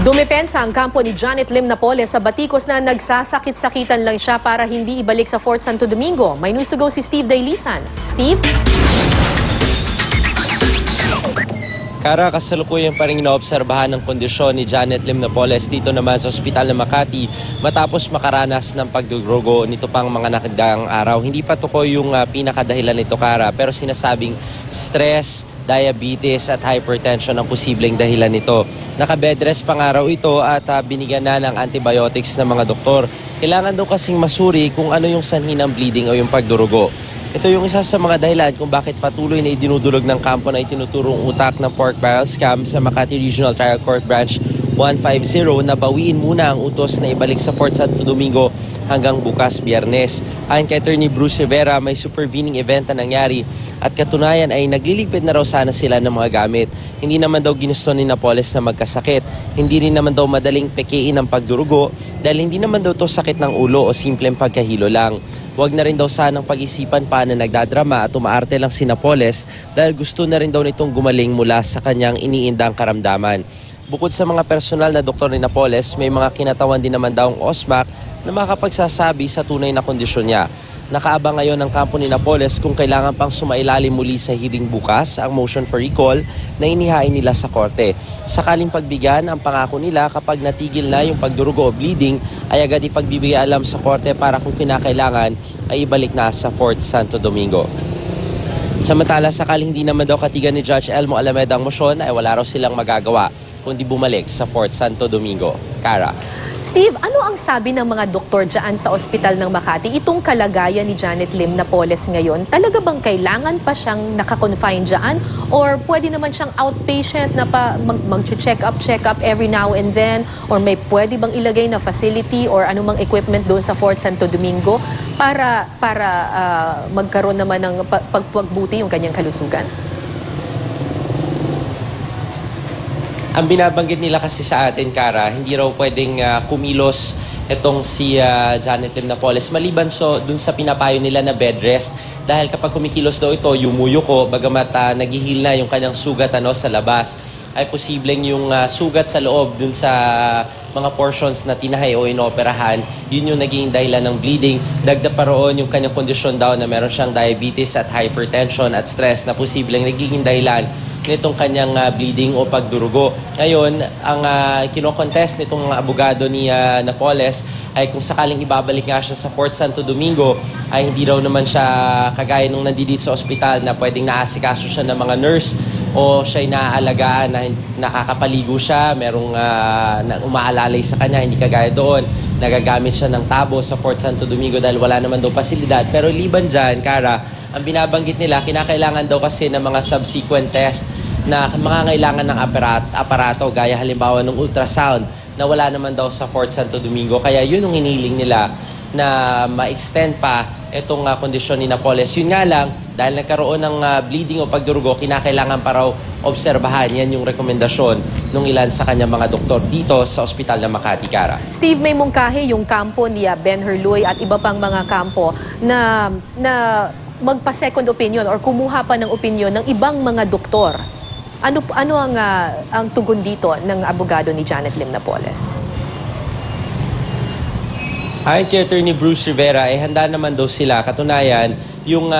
Dumepensa ang kampo ni Janet Lim Napoles sa batikos na nagsasakit-sakitan lang siya para hindi ibalik sa Fort Santo Domingo. May nusugo si Steve Dailisan. Steve? Kara, kasalukuyan pa rin inaobserbahan ng kondisyon ni Janet Lim Napoles dito naman sa ospital ng Makati matapos makaranas ng pagdurugo nito pang mga nakadaang araw. Hindi pa tukoy yung pinakadahilan nito, Kara, pero sinasabing stress, diabetes at hypertension ang posibleng dahilan nito. Naka-bedrest pang araw ito at binigyan na ng antibiotics ng mga doktor. Kailangan daw kasing masuri kung ano yung sanhi ng bleeding o yung pagdurugo. Ito yung isa sa mga dahilan kung bakit patuloy na idinudulog ng kampo na itinuturong utak ng pork barrel scam sa Makati Regional Trial Court Branch 150 na bawiin muna ang utos na ibalik sa Fort Santo Domingo hanggang bukas Biyernes. Ayon kay Attorney Bruce Rivera, may supervening event na nangyari at katunayan ay nagliligpit na raw sana sila ng mga gamit. Hindi naman daw ginusto ni Napoles na magkasakit. Hindi rin naman daw madaling pekein ang pagdurugo dahil hindi naman daw to sakit ng ulo o simpleng pagkahilo lang. Huwag na rin daw sanang pag-isipan pa na nagdadrama at umaarte lang si Napoles dahil gusto na rin daw nitong gumaling mula sa kanyang iniindang karamdaman. Bukod sa mga personal na doktor ni Napoles, may mga kinatawan din naman daw ang OSMAC na makakapagsasabi sa tunay na kondisyon niya. Nakaabang ngayon ang kampo ni Napoles kung kailangan pang sumailalim muli sa hearing bukas ang motion for recall na inihain nila sa korte. Sakaling pagbigyan ang pangako nila kapag natigil na yung pagdurugo o bleeding ay agad ipagbibigay alam sa korte para kung kinakailangan ay ibalik na sa Fort Santo Domingo. Samantala, sakaling hindi naman daw katigan ni Judge Elmo Alameda ang motion ay wala raw silang magagawa kundi bumalik sa Fort Santo Domingo. Kara. Steve, ano ang sabi ng mga doktor dyan sa ospital ng Makati? Itong kalagayan ni Janet Lim Napoles ngayon, talaga bang kailangan pa siyang nakakonfine dyan? Or pwede naman siyang outpatient na mag-check up every now and then? Or may pwede bang ilagay na facility or anumang equipment doon sa Fort Santo Domingo para magkaroon naman ng pagbuti yung kanyang kalusugan? Ang binabanggit nila kasi sa atin, Kara, hindi raw pwedeng kumilos itong si Janet Lim Napoles maliban dun sa pinapayo nila na bed rest. Dahil kapag kumikilos daw ito, yumuyuko, bagamat naghihil na yung kanyang sugat sa labas, ay posibleng yung sugat sa loob dun sa mga portions na tinahay o inoperahan, yun yung naging dahilan ng bleeding. Dagdag pa roon yung kanyang kondisyon daw na meron siyang diabetes at hypertension at stress na posibleng nagiging dahilan nitong kanyang bleeding o pagdurugo. Ngayon, ang kinokontest nitong abogado ni Napoles ay kung sakaling ibabalik nga siya sa Fort Santo Domingo ay hindi raw naman siya kagaya nung nandito sa ospital na pwedeng naasikaso siya ng mga nurse o siya'y naaalagaan na nakakapaligo siya, merong umaalalay sa kanya, hindi kagaya doon. Nagagamit siya ng tabo sa Fort Santo Domingo dahil wala naman daw pasilidad. Pero liban dyan, Kara, ang binabanggit nila, kinakailangan daw kasi ng mga subsequent test na mangangailangan ng aparato gaya halimbawa ng ultrasound na wala naman daw sa Fort Santo Domingo. Kaya yun ang hiniling nila na ma-extend pa itong kondisyon ni Napoles. Yun nga lang, dahil nagkaroon ng bleeding o pagdurugo, kinakailangan pa raw obserbahan. Yan yung rekomendasyon ng ilan sa kanyang mga doktor dito sa ospital ng Makati, Kara. Steve, may mungkahi yung kampo ni Ben Herluy at iba pang mga kampo na magpa-second opinion or kumuha pa ng opinion ng ibang mga doktor. Ano ang tugon dito ng abogado ni Janet Lim Napoles? Ayon kay Attorney Bruce Rivera, handa naman daw sila. Katunayan, yung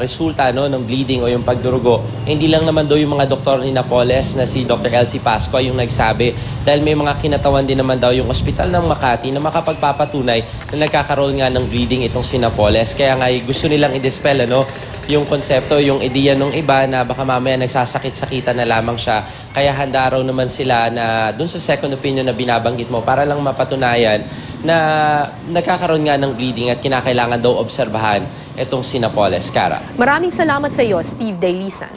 resulta ng bleeding o yung pagdurugo, hindi lang naman daw yung mga doktor ni Napoles na si Dr. Elsie Pascua yung nagsabi dahil may mga kinatawan din naman daw yung ospital ng Makati na makapagpapatunay na nagkakaroon nga ng bleeding itong si Napoles. Kaya nga gusto nilang i-dispel yung konsepto, yung ideya ng iba na baka mamaya nagsasakit-sakitan na lamang siya. Kaya handa raw naman sila na dun sa second opinion na binabanggit mo para lang mapatunayan na nagkakaroon nga ng bleeding at kinakailangan daw obserbahan itong si Napoles. Kara. Maraming salamat sa iyo, Steve Dailisan.